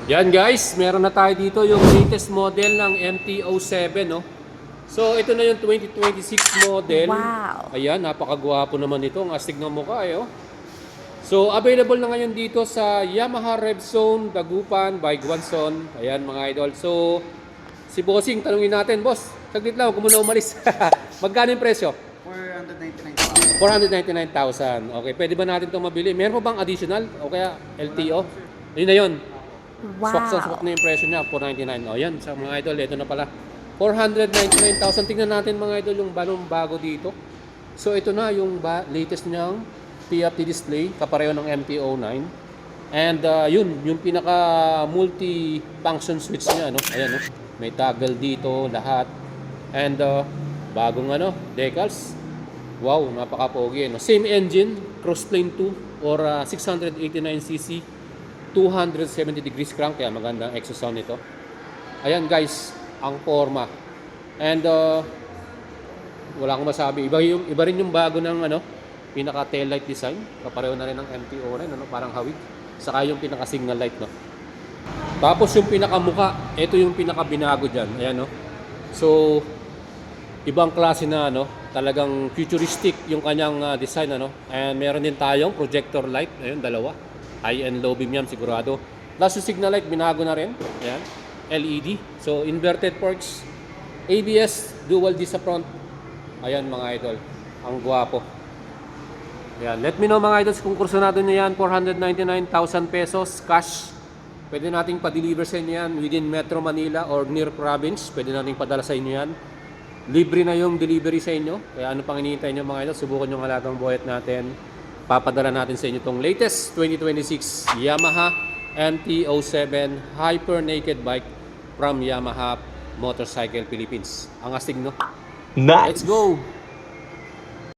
Yan guys, meron na tayo dito yung latest model ng MT-07, no? So ito na yung 2026 model. Wow. Ayan, napakagwapo naman ito. Ang astig ng mukha eh, oh. So available na ngayon dito sa Yamaha Rev Zone, Dagupan, by Guanzon. Ayan mga idol. So si Bossing, tanungin natin, boss. Saglit lang, huwag mo na umalis. Magkano yung presyo? 499,000. 499,000. Okay, pwede ba natin itong mabili? Meron pa bang additional? O kaya LTO? Yun na yun. Swak Wow. na yung presyo niya, 499. O yan, sa mga idol, ito na pala. 499,000. Tingnan natin mga idol yung balong bago dito. So ito na yung latest niyang TFT display, kapareho ng MT-09. And yun, yung pinaka multi-function switch niya, no? Ayan, no? May toggle dito, lahat. And bagong decals. Wow, napaka-pogi, no? Same engine, Crossplane 2 or 689cc. 270 degrees crank, kaya magandang exhaust sound nito. Ayan guys, ang forma. And wala akong masabi. Iba rin yung bago ng pinaka tail light design. Kapareho na rin ng MT-09, parang hawig. Saka yung pinaka signal light, no. Tapos yung pinaka muka, ito yung pinaka binago diyan. Ayan, no. So ibang klase na talagang futuristic yung kanyang design, And meron din tayong projector light, ayun, dalawa. High and low beam yan sigurado. Plus yung signal light binago na rin. Ayan. LED. So inverted forks. ABS dual disc sa front. Ayan mga idol. Ang gwapo. Ayan. Let me know mga idols kung kurso natin nyo yan. 499,000 pesos cash. Pwede nating pa-deliver sa inyo yan within Metro Manila or near province. Pwede nating padala sa inyo yan. Libre na yung delivery sa inyo. Kaya ano pang hinihintay nyo mga idol? Subukan yung halagang buhat natin. Papadala natin sa inyo itong latest 2026 Yamaha MT-07 Hyper Naked Bike from Yamaha Motorcycle Philippines. Ang astig, no? Nice! Let's go!